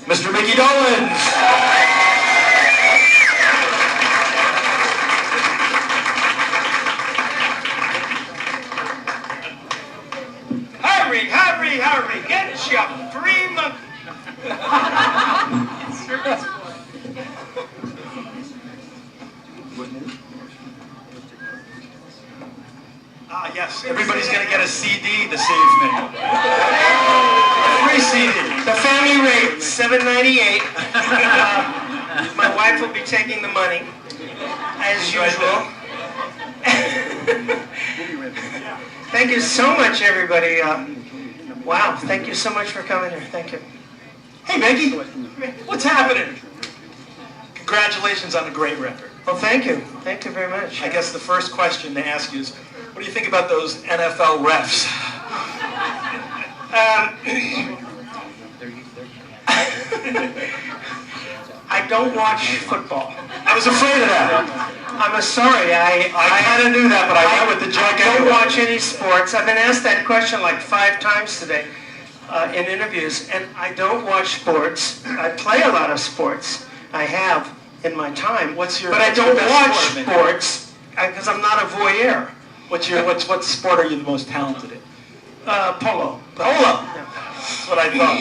Mr. Micky Dolenz. Hurry, get your free monkey. Yes, everybody's going to get a CD this evening. A free CD. The family rate, $7.98. My wife will be taking the money, as usual. Thank you so much, everybody. Wow, thank you so much for coming here. Thank you. Hey, Micky, what's happening? Congratulations on a great record. Well, thank you. Thank you very much. I guess the first question to ask you is, what do you think about those NFL refs? I don't watch football. I was afraid of that. I'm sorry. I kind of knew that, but I went with the joke. I don't watch any sports. I've been asked that question like 5 times today in interviews, and I don't watch sports. I play a lot of sports. I have in my time. But I don't watch sports because I'm not a voyeur. What sport are you the most talented in? Polo. Polo. Yeah. That's what I thought.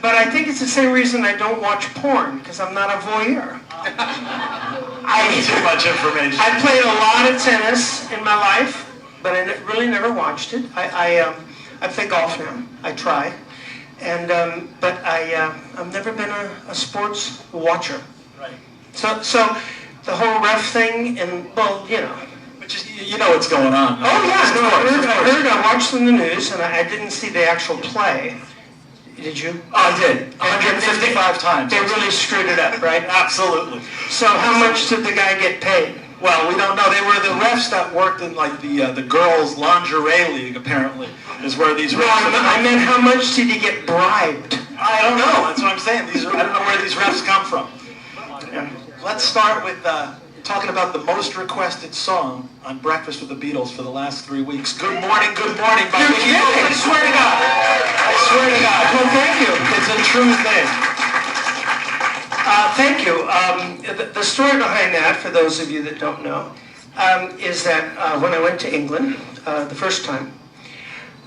But I think it's the same reason I don't watch porn, because I'm not a voyeur. Too much information. I played a lot of tennis in my life, but I really never watched it. I play golf now. I try, and but I've never been a sports watcher. Right. So the whole ref thing, and well, you know. You know what's going on. Oh yeah, no, I watched in the news, and I didn't see the actual play. Did you? Oh, I did. 155 times. They really screwed it up, right? Absolutely. So how much did the guy get paid? Well, we don't know. They were the refs that worked in like the girls' lingerie league. Apparently, is where these refs. No, I meant how much did he get bribed? I don't know. That's what I'm saying. I don't know where these refs come from. Yeah. Let's start with talking about the most requested song on Breakfast with the Beatles for the last 3 weeks. Good Morning, Good Morning by Micky. I swear to God. I swear to God. Well, thank you. It's a true thing. Thank you. The story behind that, for those of you that don't know, is that when I went to England the first time,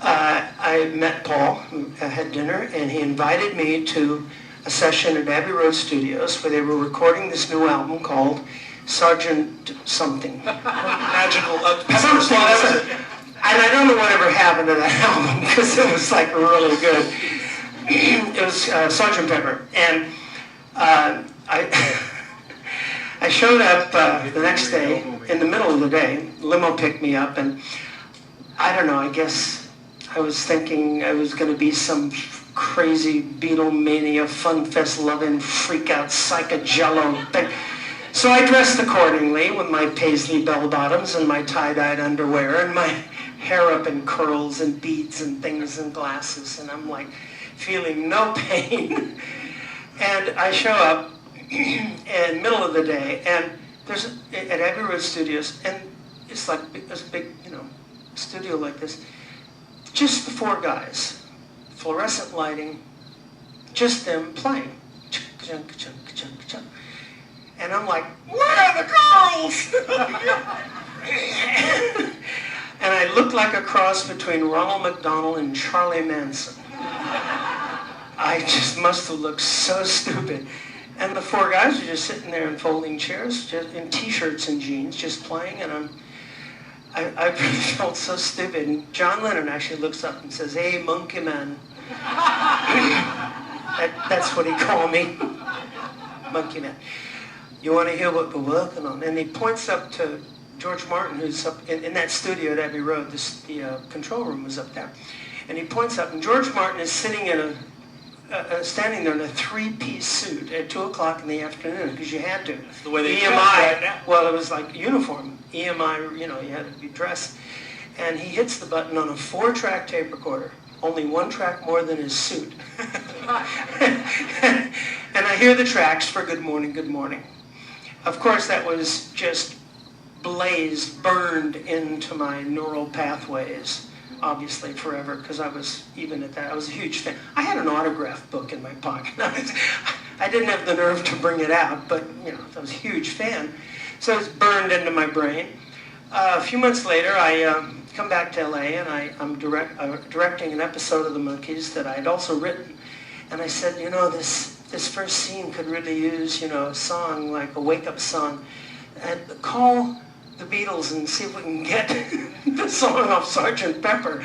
I met Paul, had dinner, and he invited me to a session at Abbey Road Studios where they were recording this new album called Sergeant something. Magical. Something. And I don't know whatever happened to that album because it was like really good. It was Sgt. Pepper. And I showed up the next day in the middle of the day. Limo picked me up, and I don't know, I guess I was thinking I was going to be some crazy Beatlemania, fun fest loving, freak out, psychojello thing. So I dressed accordingly with my paisley bell-bottoms and my tie-dyed underwear and my hair up in curls and beads and things and glasses, and I'm like feeling no pain. And I show up in the middle of the day, and there's at Abbey Road Studios, and it's like a big, studio like this. Just the 4 guys, fluorescent lighting, just them playing. And I'm like, where are the girls? And I looked like a cross between Ronald McDonald and Charlie Manson. I just must have looked so stupid. And the 4 guys are just sitting there in folding chairs, just in t-shirts and jeans, just playing, and I really felt so stupid. And John Lennon actually looks up and says, "Hey, monkey man." That's what he called me, monkey man. You want to hear what we're working on? And he points up to George Martin, who's up in that studio at Abbey Road. The control room was up there. And he points up, and George Martin is sitting in standing there in a 3-piece suit at 2 o'clock in the afternoon, because you had to. The way they EMI, right now. well, it was like uniform. EMI, you had to be dressed. And he hits the button on a 4-track tape recorder, only 1 track more than his suit. And I hear the tracks for Good Morning, Good Morning. Of course, that was just blazed, burned into my neural pathways. obviously forever, because I was, even at that, I was a huge fan. I had an autograph book in my pocket. I didn't have the nerve to bring it out, but you know, I was a huge fan. So it's burned into my brain. A few months later, I come back to LA, and I'm directing an episode of the Monkees that I had also written. And I said, you know, this first scene could really use, you know, a song, like a wake-up song. And call the Beatles and see if we can get the song off Sgt. Pepper.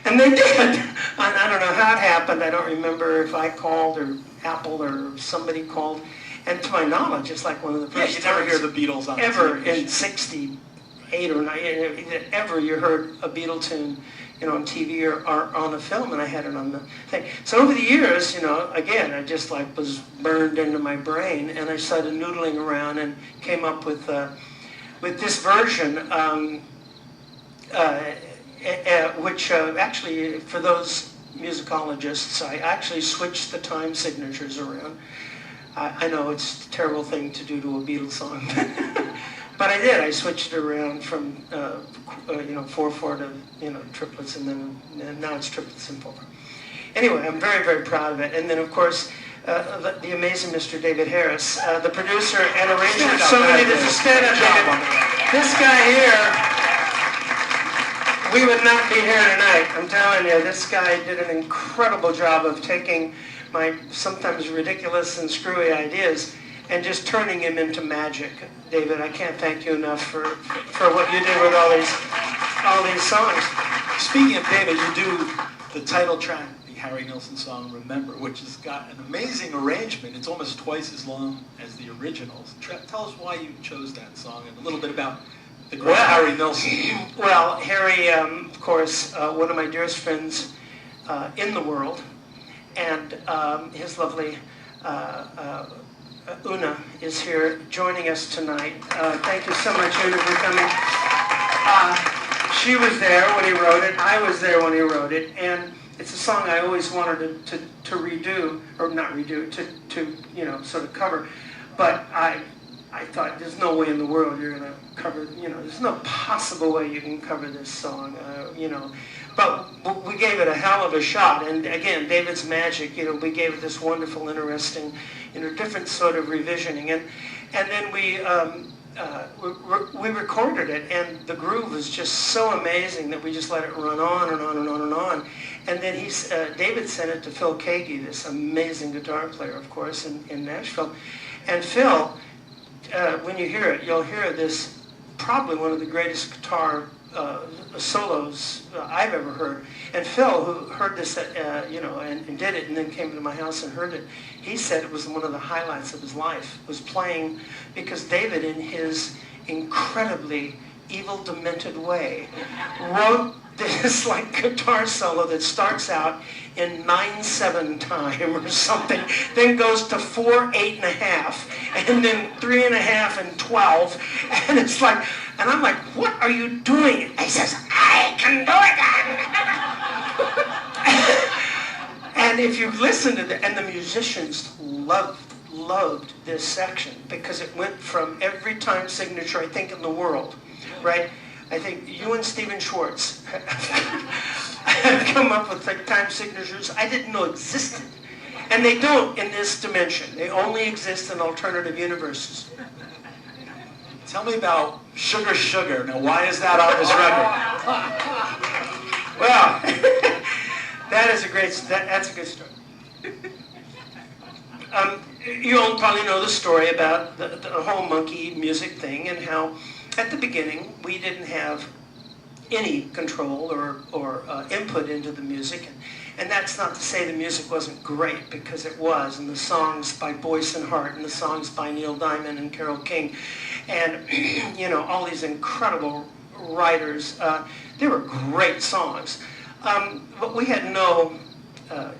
And they did. I don't know how it happened. I don't remember if I called or Apple or somebody called. And to my knowledge, it's like one of the first you never hear the Beatles on ever TV. In 68 or 9, ever you heard a Beatle tune, you know, on TV or on a film, and I had it on the thing. So over the years, you know, again, I just like was burned into my brain, and I started noodling around and came up with this version, which actually, for those musicologists, I actually switched the time signatures around. I know it's a terrible thing to do to a Beatles song, but I did. I switched it around from you know, 4/4 to, you know, triplets, and now it's triplets and 4. Anyway, I'm very, very proud of it. And then, of course, the amazing Mr. David Harris, the producer and arranger of so many. There's a stand-up. This guy here, we would not be here tonight. I'm telling you, this guy did an incredible job of taking my sometimes ridiculous and screwy ideas and just turning him into magic. David, I can't thank you enough for what you did with all these songs. Speaking of David, you do the title track, the Harry Nilsson song "Remember," which has got an amazing arrangement. It's almost twice as long as the originals. Tell us why you chose that song and a little bit about the great Harry Nilsson. Well, Harry, of course, one of my dearest friends in the world, and his lovely Una is here joining us tonight. Thank you so much, Una, for coming. She was there when he wrote it. I was there when he wrote it, and it's a song I always wanted to redo, or not redo, to you know, sort of cover. But I thought, there's no way in the world you're going to cover, you know, there's no possible way you can cover this song, you know. But we gave it a hell of a shot, and again, David's magic, you know, we gave it this wonderful, interesting, you know, different sort of revisioning, and then we recorded it, and the groove was just so amazing that we just let it run on and on and on and on. And then David sent it to Phil Kagi, this amazing guitar player, of course, in Nashville. And Phil, when you hear it, you'll hear this, probably one of the greatest guitar solos I've ever heard. And Phil, who heard this, you know, and did it, and then came to my house and heard it, he said it was one of the highlights of his life, was playing, because David, in his incredibly evil, demented way, wrote this like guitar solo that starts out in 9/7 time or something, then goes to 4/8.5, and then 3.5 and 12, and it's like, and I'm like, what are you doing? He says, I can do it. And if you listen to and the musicians loved this section, because it went from every time signature I think in the world, right? I think you and Stephen Schwartz have come up with like time signatures I didn't know existed. And they don't in this dimension. They only exist in alternative universes. Tell me about Sugar Sugar. Now, why is that on this record? Well, that's a good story. You all probably know the story about the whole Monkee music thing, and how at the beginning we didn't have any control or input into the music, and that's not to say the music wasn't great, because it was, and the songs by Boyce and Hart and the songs by Neil Diamond and Carole King, and you know, all these incredible writers, they were great songs, but we had no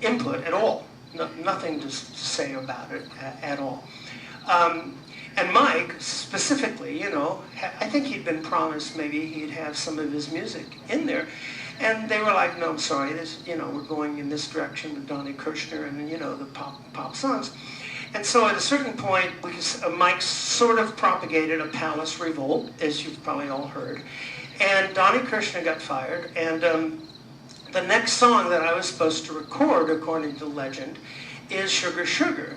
input at all. Nothing to say about it at all. And Mike, specifically, you know, I think he'd been promised maybe he'd have some of his music in there. And they were like, no, I'm sorry, this, you know, we're going in this direction with Donnie Kirshner and, you know, the pop songs. And so at a certain point, Mike sort of propagated a palace revolt, as you've probably all heard. And Donnie Kirshner got fired, and the next song that I was supposed to record, according to legend, is Sugar Sugar.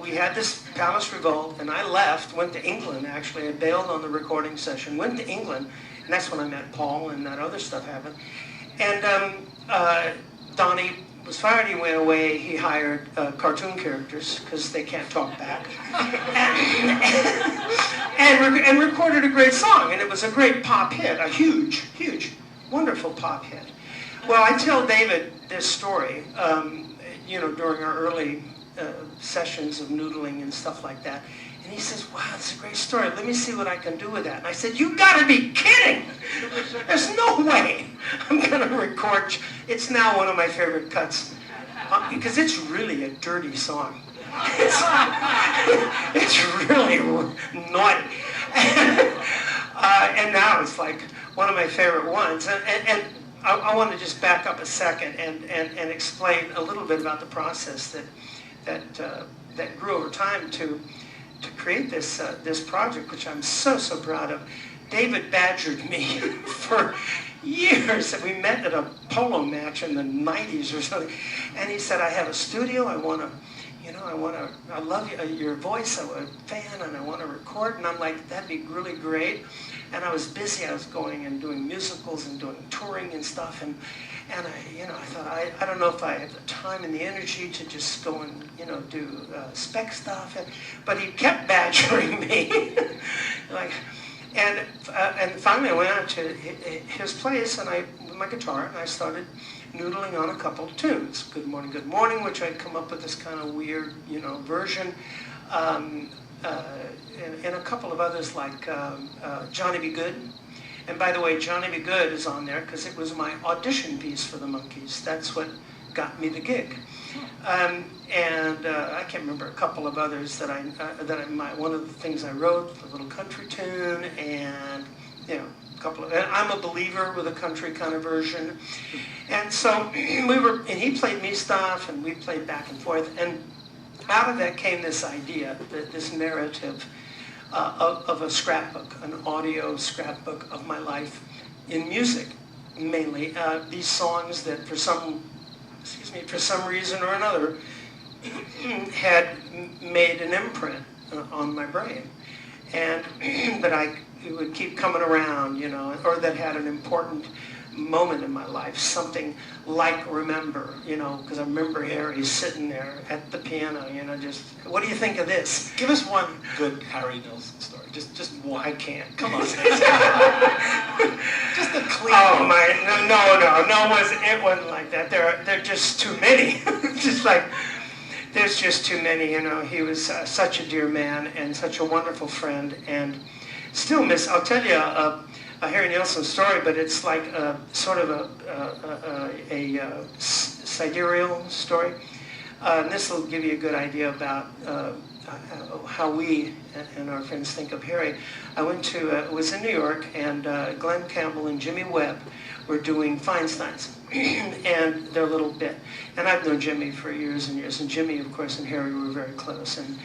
We had this Palace Revolt, and I left, went to England, actually. I bailed on the recording session, went to England, and that's when I met Paul and that other stuff happened. And Donnie was fired, he went away, he hired cartoon characters, because they can't talk back, and recorded a great song, and it was a great pop hit, a huge, huge, wonderful pop hit. Well, I tell David this story, during our early sessions of noodling and stuff like that. And he says, wow, that's a great story. Let me see what I can do with that. And I said, you gotta be kidding! There's no way I'm gonna record. It's now one of my favorite cuts. Because it's really a dirty song. It's really naughty. And now it's like one of my favorite ones. And I want to just back up a second and explain a little bit about the process that grew over time to create this project, which I'm so proud of. David badgered me for years. We met at a polo match in the 90s or something, and he said, I have a studio, I love your voice, I'm a fan, and I want to record. And I'm like, that'd be really great. And I was busy, I was going and doing musicals and doing touring and stuff, and I thought, I don't know if I have the time and the energy to just go and, do spec stuff. But he kept badgering me. And finally I went out to his place, and with my guitar, and I started noodling on a couple of tunes. Good Morning, which I'd come up with this kind of weird, version. And a couple of others like Johnny Be Good. And by the way, Johnny Be Good is on there because it was my audition piece for the Monkees. That's what got me the gig. I can't remember a couple of others one of the things I wrote, a little country tune, and a couple of, and I'm a Believer with a country kind of version. And so and he played me stuff, and we played back and forth, and out of that came this idea, this narrative of a scrapbook, an audio scrapbook of my life in music, mainly. These songs that for some reason or another had made an imprint on my brain, and that it would keep coming around, or that had an important moment in my life, something like Remember, because I remember Harry sitting there at the piano, just, what do you think of this? Give us one good Harry Nilsson story. Just one. I can't. Come on. Just a clean. Oh my, it wasn't like that. There are just too many. There's just too many, He was such a dear man and such a wonderful friend, and still I'll tell you a Harry Nilsson story, but it's like sort of a sidereal story. And this will give you a good idea about how we and our friends think of Harry. I was in New York, and Glenn Campbell and Jimmy Webb were doing Feinstein's and their little bit. And I've known Jimmy for years and years, and Jimmy, of course, and Harry were very close, and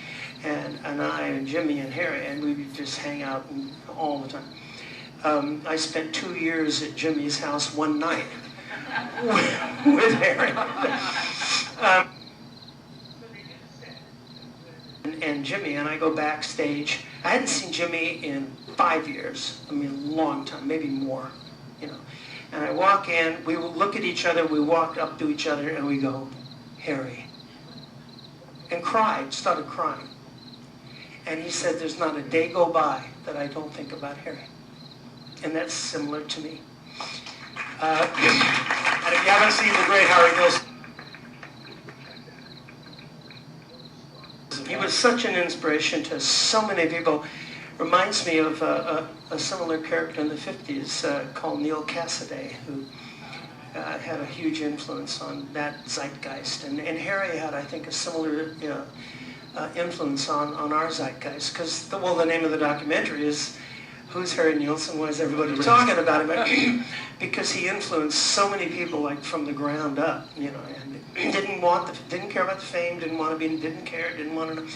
I and Jimmy and Harry, and we would just hang out all the time. I spent 2 years at Jimmy's house one night with Harry. And Jimmy, and I go backstage. I hadn't seen Jimmy in 5 years. I mean, a long time, maybe more, And I walk in, we look at each other, we walk up to each other, and we go, Harry. And started crying. And he said, there's not a day go by that I don't think about Harry. And that's similar to me. And if you haven't seen the great Harry Nilsson, he was such an inspiration to so many people. Reminds me of a similar character in the 50s called Neil Cassidy, who had a huge influence on that zeitgeist. And Harry had, I think, a similar influence on our zeitgeist. Because, the name of the documentary is Who's Harry Nilsson? Why is everybody talking about him? Because he influenced so many people, like from the ground up, and didn't care about the fame, didn't want to be, didn't want to know.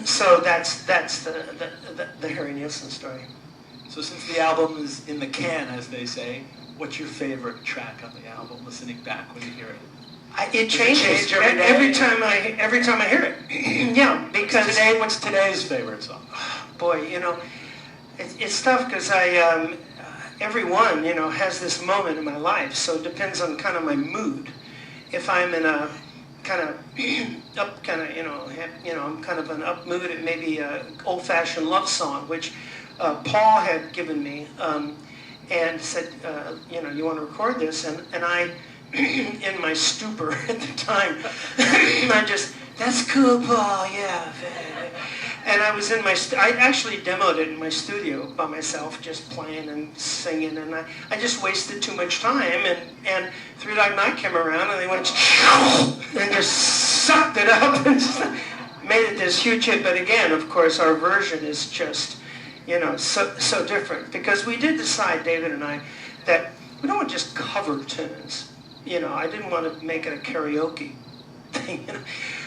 So that's the Harry Nilsson story. So since the album is in the can, as they say, what's your favorite track on the album, listening back when you hear it? It changes every time I hear it. Yeah, because What's today's favorite song? Boy, you know, it's tough because everyone, you know, has this moment in my life, so it depends on kind of my mood. If I'm in a kind of up, kind of, you know, I'm kind of an up mood, it may be an old-fashioned love song, which Paul had given me and said, you know, you want to record this? And I, in my stupor at the time, I just, that's cool, Paul, yeah. And I was in I actually demoed it in my studio by myself, just playing and singing, and I just wasted too much time, and Three Dog Night came around, and they went, and just sucked it up, and just made it this huge hit. But again, of course, our version is just, you know, so different, because we did decide, David and I, that we don't want to just cover tunes. You know, I didn't want to make it a karaoke thing, you know.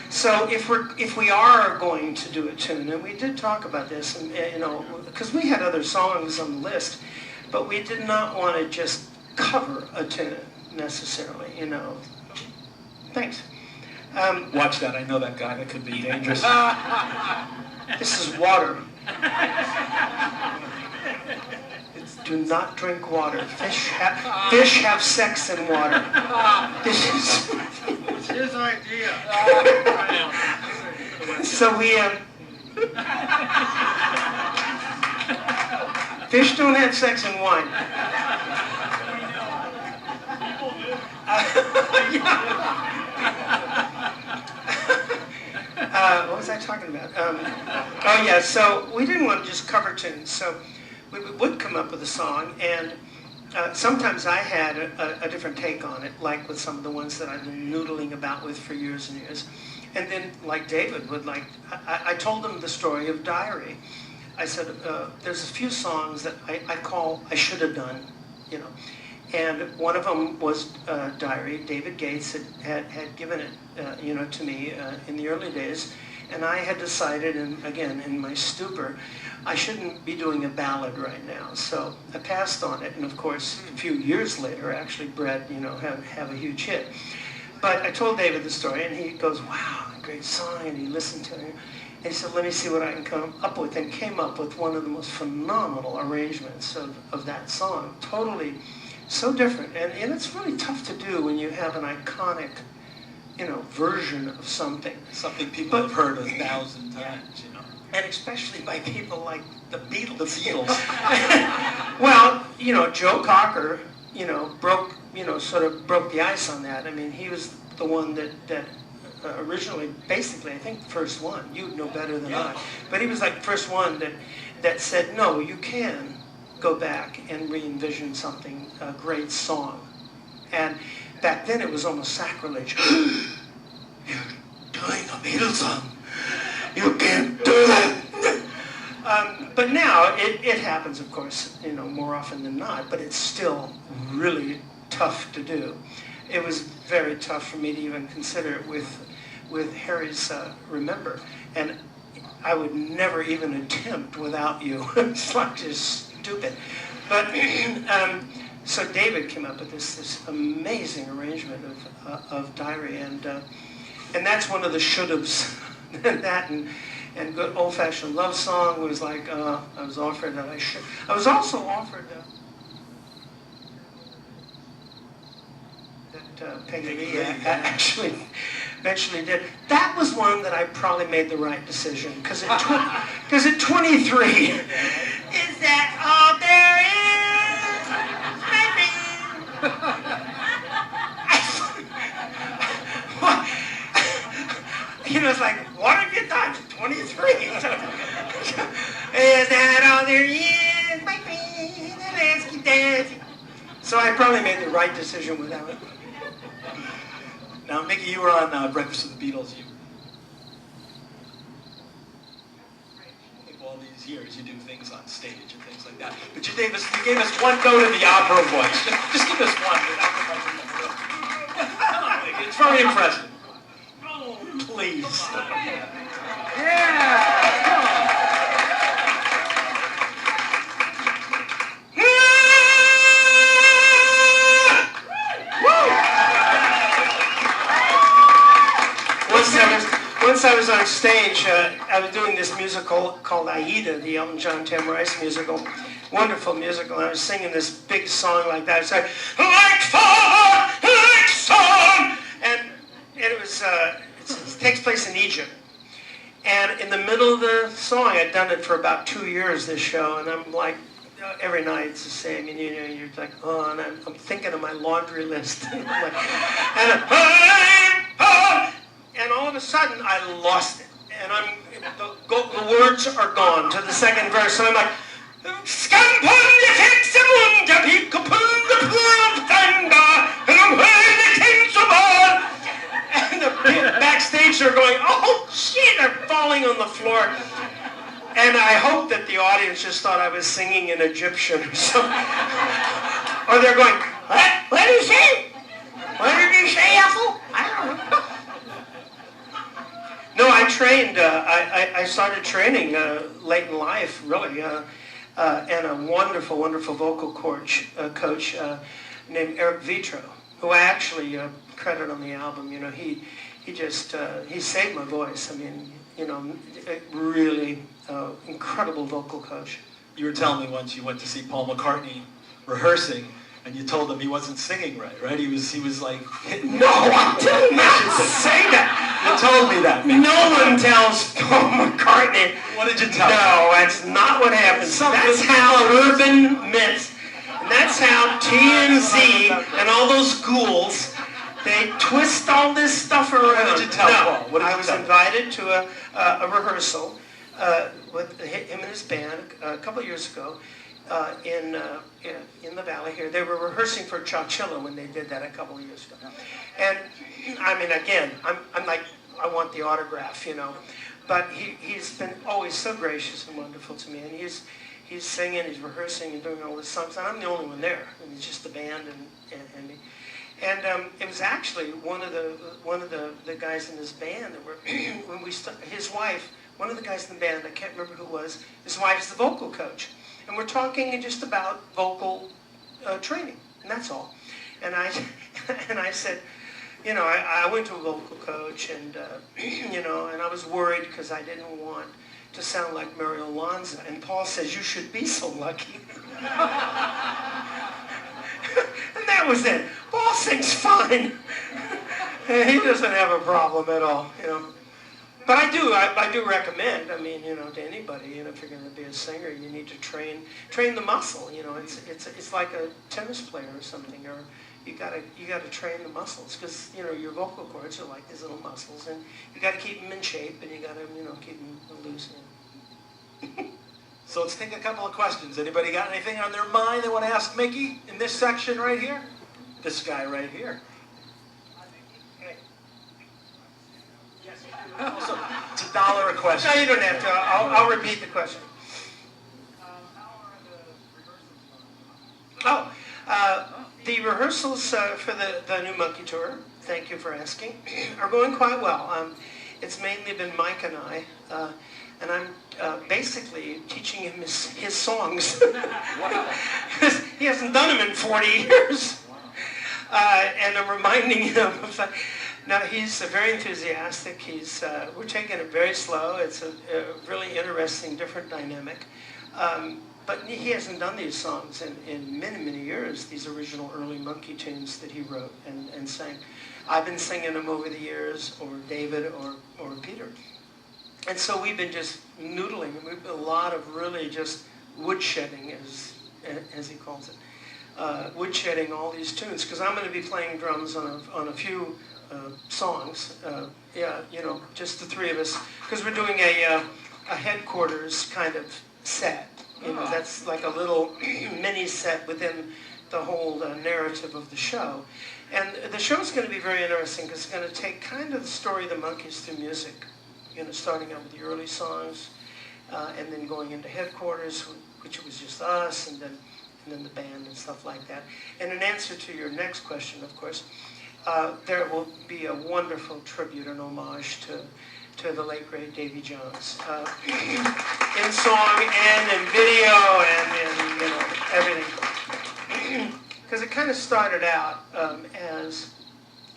So if we are going to do a tune, and we did talk about this, and you know, because we had other songs on the list, but we did not want to just cover a tune necessarily, you know. Thanks. Watch that, I know that guy, that could be dangerous. This is water. Do not drink water. Fish have sex in water. This is... It's his idea. So we... fish don't have sex in wine. What was I talking about? Oh yeah, so we didn't want to just cover tunes, so we would come up with a song, and sometimes I had a different take on it, like with some of the ones that I've been noodling about with for years and years. And then, like David would like, I told him the story of Diary. I said, there's a few songs that I should have done, you know. And one of them was Diary. David Gates had given it, you know, to me in the early days. And I had decided, and again, in my stupor, I shouldn't be doing a ballad right now. So I passed on it. And of course, a few years later, actually, Brett, you know, have a huge hit. But I told David the story, and he goes, wow, great song. And he listened to it. And he said, let me see what I can come up with. And came up with one of the most phenomenal arrangements of that song. Totally so different. And it's really tough to do when you have an iconic, you know, version of something. Something people have heard 1,000 times, you know. And especially by people like the Beatles. The Beatles. Well, you know, Joe Cocker, you know, sort of broke the ice on that. I mean, he was the one that originally, basically, I think the first one. You'd know better than I. But he was like the first one that said, no, you can go back and re-envision something, a great song. And back then it was almost sacrilege. You're doing a Beatles song. You can't do that. But now it happens, of course, you know, more often than not, but it's still really tough to do. It was very tough for me to even consider it with Harry's Remember. And I would never even attempt without you. It's like just stupid. But so David came up with this amazing arrangement of Diary, and that's one of the should-haves. That and good old-fashioned love song was like I was offered that I should. I was also offered that Peggy Lee actually eventually did. That was one that I probably made the right decision, because at 23, is that all there is? You know, it's like, what have you done? 23. Is that all there is? So I probably made the right decision with that one. Now, Micky, you were on Breakfast with the Beatles. All these years, you do things on stage and things like that. But you gave us one note in the opera voice. Just give us one. It's very impressive. Please. Yeah! once I was on stage, I was doing this musical called Aida, the Elton John Tim Rice musical. Wonderful musical. I was singing this big song like that. It's like, like son, and it was it takes place in Egypt. And in the middle of the song, I'd done it for about 2 years, this show, and I'm like, every night it's the same, and you know, you're like, oh, and I'm thinking of my laundry list. And all of a sudden, I lost it, and the words are gone to the second verse, and I'm like, and the backstage are going, oh shit, they're falling on the floor. And I hope that the audience just thought I was singing in Egyptian or something. Or they're going, what did he say? What did he say, Ethel? I don't know. No, I trained, I started training late in life, really, and a wonderful, wonderful vocal coach named Eric Vitro, who I actually credit on the album. You know, he saved my voice. I mean, you know, really incredible vocal coach. You were telling me once you went to see Paul McCartney rehearsing, and you told him he wasn't singing right? He was like hitting. No, I did not say that. You told me that. No one tells Paul McCartney. What did you tell him? No, that's not what happens. That's how urban myths, and that's how TMZ and all those ghouls, they twist all this stuff around. What did you tell Paul? What did you I was tell him? invited to a rehearsal with him and his band a couple of years ago in the Valley here. They were rehearsing for Chowchilla when they did that a couple of years ago. And I mean, again, I'm like, I want the autograph, you know. But he's been always so gracious and wonderful to me. And he's singing, he's rehearsing and doing all his songs. And I'm the only one there. And it's just the band and me. And it was actually one of the guys in his band that were when we his wife, one of the guys in the band, I can't remember who it was. His wife's the vocal coach, and we're talking just about vocal training, and that's all. And I said, you know, I went to a vocal coach, and you know, and I was worried because I didn't want to sound like Mario Lanza. And Paul says, you should be so lucky. And that was it. Paul sings fine. He doesn't have a problem at all, you know. But I do recommend, I mean, you know, to anybody, you know, if you're going to be a singer, you need to train the muscle, you know. It's like a tennis player or something, or you gotta train the muscles, because, you know, your vocal cords are like these little muscles, and you got to keep them in shape, and you got to, you know, keep them loose. So let's take a couple of questions. Anybody got anything on their mind they want to ask Micky in this section right here? This guy right here. So, it's $1 a question. No, you don't have to. I'll repeat the question. The rehearsals for the new Monkee tour, thank you for asking, are going quite well. It's mainly been Mike and I, and I'm basically teaching him his songs. He hasn't done them in 40 years. And I'm reminding him of that. Now, he's very enthusiastic. We're taking it very slow. It's a really interesting, different dynamic. But he hasn't done these songs in many, many years, these original early Monkee tunes that he wrote and sang. I've been singing them over the years, or David, or Peter. And so we've been just noodling. We've been a lot of really just woodshedding, as he calls it. Woodshedding all these tunes, because I'm going to be playing drums on a few songs. Yeah, you know, just the three of us, because we're doing a headquarters kind of set. You know, that's like a little mini set within the whole narrative of the show. And the show's going to be very interesting because it's going to take kind of the story of the Monkees through music. You know, starting out with the early songs, and then going into headquarters, which was just us, and then the band and stuff like that. And in answer to your next question, of course, there will be a wonderful tribute and homage to the late great Davy Jones, in song and in video and in, you know, everything. Because it kind of started out as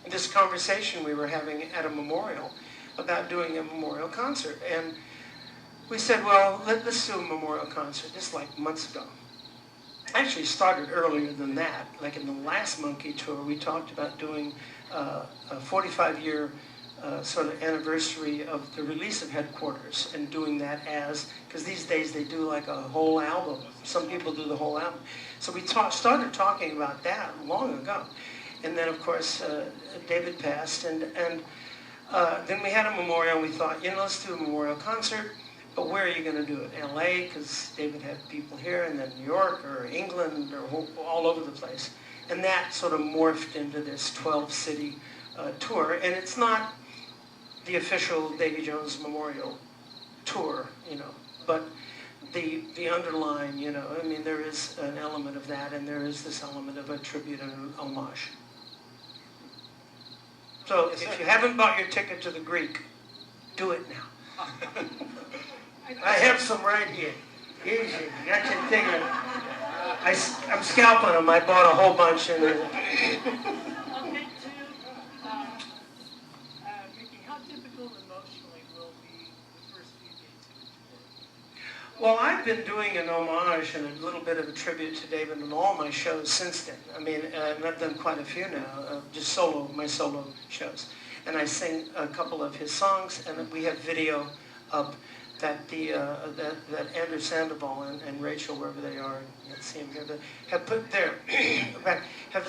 this conversation we were having at a memorial about doing a memorial concert. And we said, well, let's do a memorial concert, just like months ago. Actually started earlier than that. Like in the last Monkee tour, we talked about doing a 45-year sort of anniversary of the release of Headquarters, and doing that as, because these days they do like a whole album. Some people do the whole album. So we started talking about that long ago. And then of course David passed, and then we had a memorial, and we thought, let's do a memorial concert, but where are you going to do it? LA, because David had people here, and then New York or England or all over the place. And that sort of morphed into this 12-city tour, and it's not the official Davy Jones Memorial Tour, but the underlying, I mean, there is an element of that, and there is this element of a tribute and an homage. So if you haven't bought your ticket to the Greek, do it now. I have some right here. Easy, you got your ticket. I'm scalping them. I bought a whole bunch in there. Okay, Micky, how difficult emotionally will be the first few days of the tour? Well, I've been doing an homage and a little bit of a tribute to David in all my shows since then. I mean, and I've done quite a few now, just my solo shows. And I sing a couple of his songs, and we have video up that that Andrew Sandoval and Rachel, wherever they are, you can't see them here, but have put there, have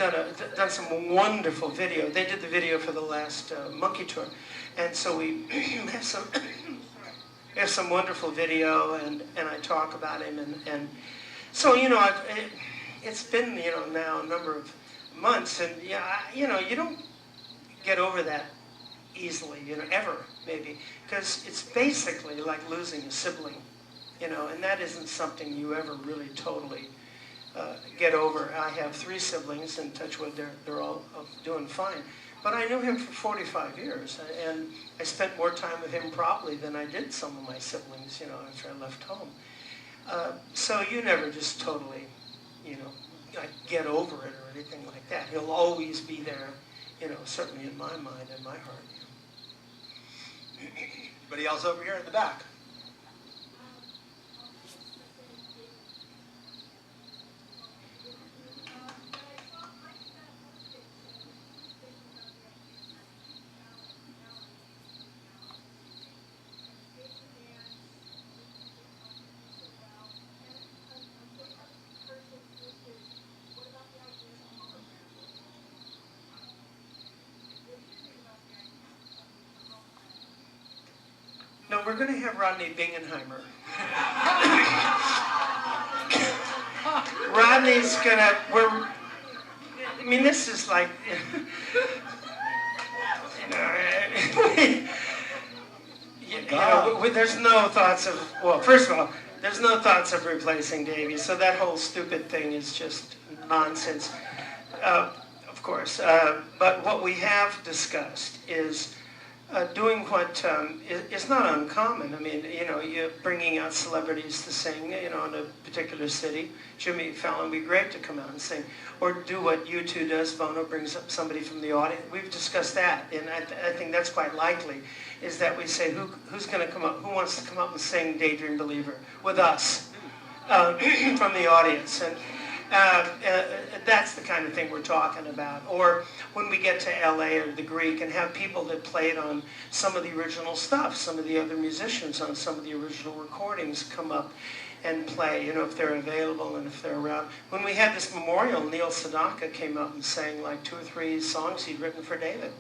done some wonderful video. They did the video for the last Monkee tour, and so we have some wonderful video, and I talk about him, and so it's been now a number of months, and you don't get over that easily, ever, maybe, because it's basically like losing a sibling, and that isn't something you ever really totally get over. I have 3 siblings, and touch wood, they're all doing fine, but I knew him for 45 years, and I spent more time with him probably than I did some of my siblings, after I left home. So you never just totally, like get over it or anything like that. He'll always be there, certainly in my mind and my heart. Anybody else over here in the back? No, we're going to have Rodney Bingenheimer. Rodney's going to, I mean, this is like, there's no thoughts of, well, first of all, there's no thoughts of replacing Davy, so that whole stupid thing is just nonsense, of course. But what we have discussed is doing what is not uncommon. I mean, you're bringing out celebrities to sing, in a particular city. Jimmy Fallon would be great to come out and sing. Or do what U2 does. Bono brings up somebody from the audience. We've discussed that, and I think that's quite likely, is that we say, who's going to come up, who wants to come up and sing Daydream Believer with us from the audience? And that's the kind of thing we're talking about. Or when we get to LA or the Greek and have people that played on some of the original stuff, some of the other musicians on some of the original recordings come up and play, if they're available and if they're around. When we had this memorial, Neil Sedaka came up and sang like 2 or 3 songs he'd written for David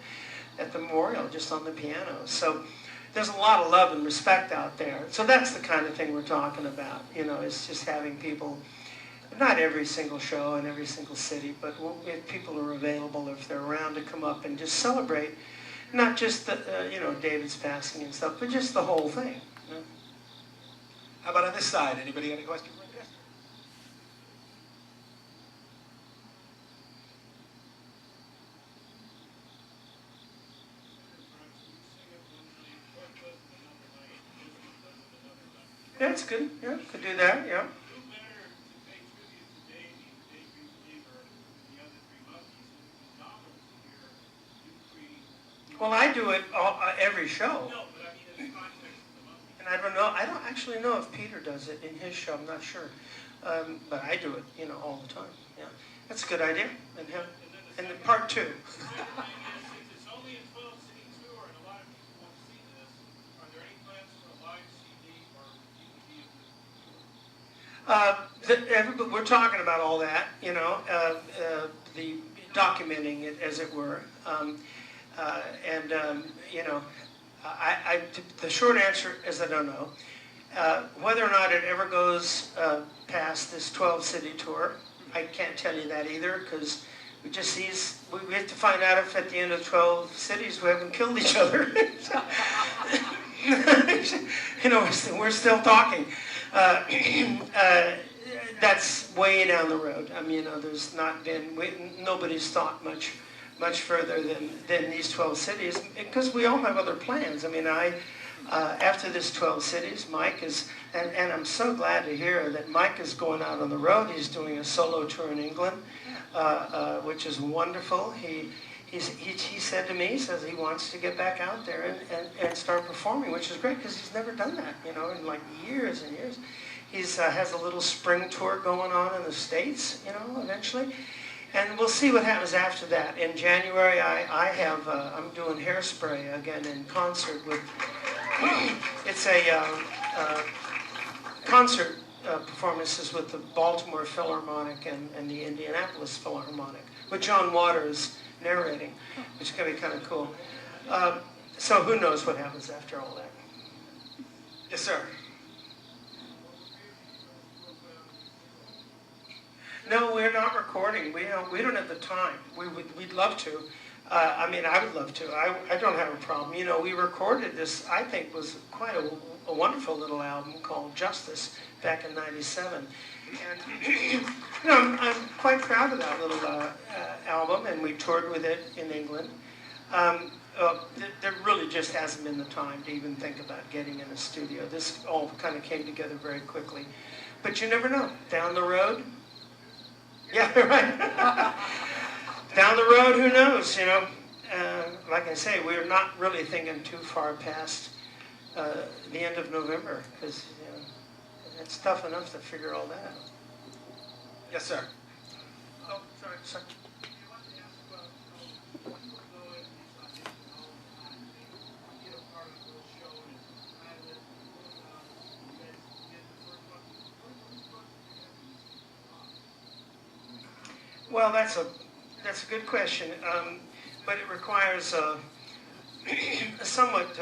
at the memorial, just on the piano. So there's a lot of love and respect out there. So that's the kind of thing we're talking about, it's just having people, not every single show in every single city, but if people are available, if they're around, to come up and just celebrate, not just the, David's passing and stuff, but just the whole thing. How about on this side? Anybody got any questions? Yeah, it's good. Yeah, could do that. Yeah. every show. No, but I mean, in context of the Monkees. And I don't actually know if Peter does it in his show, I'm not sure. But I do it, you know, all the time. Yeah, that's a good idea. And then part 2. Since it's only a 12-city tour and a lot of people won't see this, are there any plans for a live CD or DVD of this? We're talking about all that, you know, the documenting it, as it were. You know, the short answer is I don't know. Whether or not it ever goes past this 12-city tour, I can't tell you that either, because we have to find out if at the end of 12 cities we haven't killed each other. You know, we're still talking. That's way down the road. I mean, you know, there's not been, nobody's thought much further than these 12 cities, because we all have other plans. I mean, after this 12 cities, Mike is, and I'm so glad to hear that Mike is going out on the road. He's doing a solo tour in England, which is wonderful. He said to me, he says he wants to get back out there and start performing, which is great, because he's never done that, you know, in like years and years. He's has a little spring tour going on in the States, you know, eventually. And we'll see what happens after that. In January, I'm doing Hairspray again in concert with, it's a concert performances with the Baltimore Philharmonic and the Indianapolis Philharmonic, with John Waters narrating, which is going to be kind of cool. So who knows what happens after all that. Yes, sir. No, we're not recording. We don't have the time. We'd love to. I mean, I would love to. I don't have a problem. You know, we recorded this, I think, was quite a wonderful little album called Justice back in '97. And, you know, I'm quite proud of that little album, and we toured with it in England. There really just hasn't been the time to even think about getting in a studio. This all kind of came together very quickly. But you never know. Down the road, yeah, right. Down the road, who knows, you know. Like I say, we're not really thinking too far past the end of November, because you know, it's tough enough to figure all that out. Yes, sir. Oh, sorry. Well, that's a good question, but it requires a somewhat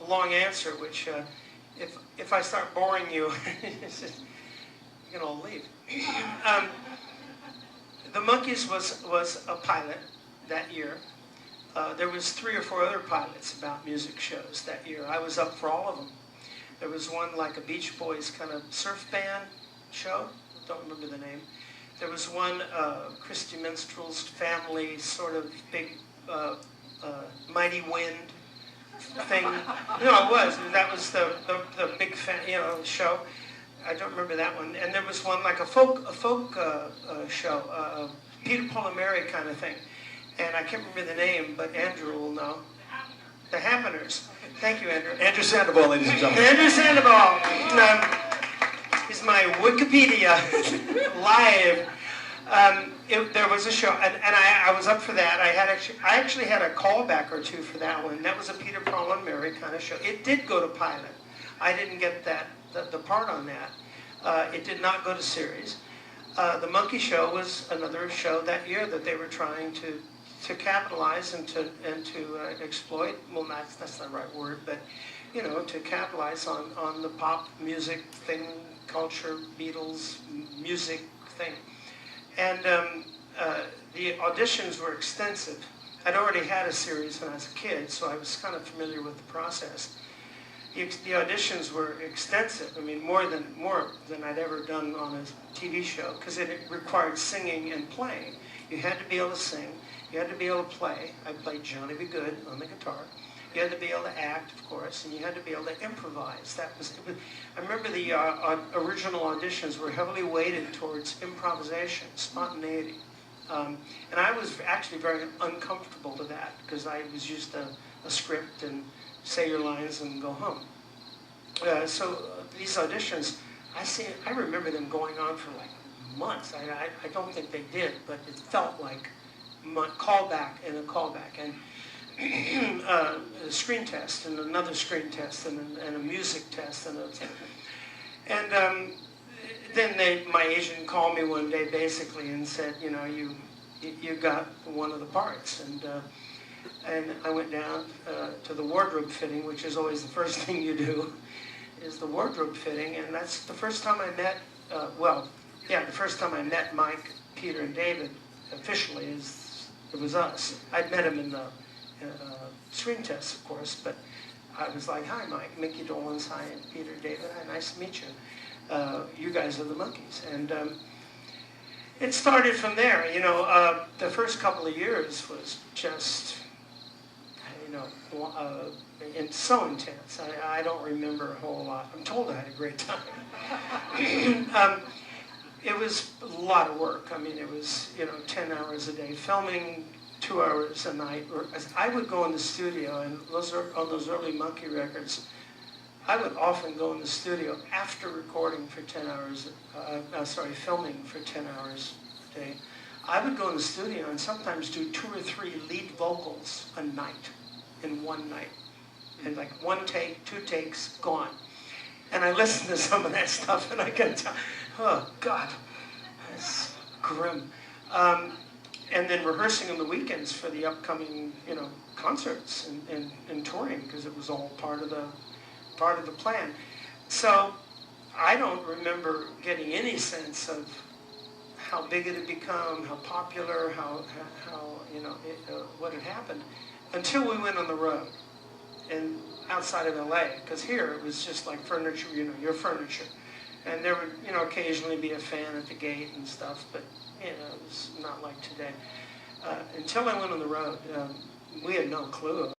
long answer. Which, if I start boring you, you can all leave. The Monkees was a pilot that year. There was 3 or 4 other pilots about music shows that year. I was up for all of them. There was one like a Beach Boys kind of surf band show. Don't remember the name. There was one Christy Minstrel's Family sort of big Mighty Wind thing. No, it was. That was the big show. I don't remember that one. And there was one like a folk show, Peter, Paul and Mary kind of thing. And I can't remember the name, but Andrew will know. The Happeners. Thank you, Andrew. Andrew Sandoval, ladies and gentlemen. Andrew Sandoval. He's my Wikipedia live. There was a show, and I was up for that. I actually had a callback or 2 for that one. That was a Peter, Paul, and Mary kind of show. It did go to pilot. I didn't get the part on that. It did not go to series. The Monkee Show was another show that year that they were trying to capitalize and to exploit. Well, that's not the right word, but you know, to capitalize on the pop music thing, culture, Beatles music thing. And the auditions were extensive. I'd already had a series when I was a kid, so I was kind of familiar with the process. The auditions were extensive. I mean, more than I'd ever done on a TV show, because it required singing and playing. You had to be able to sing. You had to be able to play. I played Johnny B. Good on the guitar. You had to be able to act, of course, and you had to be able to improvise. I remember the original auditions were heavily weighted towards improvisation, spontaneity. And I was actually very uncomfortable to that, because I was used to a script and say your lines and go home. So these auditions, I remember them going on for like months. I don't think they did, but it felt like callback and a callback, and a screen test and another screen test and a music test and then my agent called me one day basically and said, you know, you got one of the parts, and I went down to the wardrobe fitting, which is always the first thing you do, is the wardrobe fitting, and that's the first time I met. The first time I met Mike, Peter, and David officially it was us. I'd met him in the screen test, of course, but I was like, hi, Mike, Micky, Dolenz, hi, and Peter, David, hi, nice to meet you. You guys are the Monkees. And it started from there. You know, the first couple of years was just, you know, it's so intense. I don't remember a whole lot. I'm told I had a great time. It was a lot of work. I mean, it was, you know, 10 hours a day, filming 2 hours a night. I would go in the studio, and on those early Monkee records, I would often go in the studio after recording for 10 hours, filming for 10 hours a day. I would go in the studio and sometimes do 2 or 3 lead vocals a night, in one night. And like 1 take, 2 takes, gone. And I listened to some of that stuff and I can tell, oh God, that's grim. And then rehearsing on the weekends for the upcoming, you know, concerts and touring, because it was all part of the plan. So I don't remember getting any sense of how big it had become, how popular, how you know, what had happened, until we went on the road and outside of LA, because here it was just like furniture, you know, your furniture. And there would, you know, occasionally be a fan at the gate and stuff, but, you know, it was not like today. Until I went on the road, we had no clue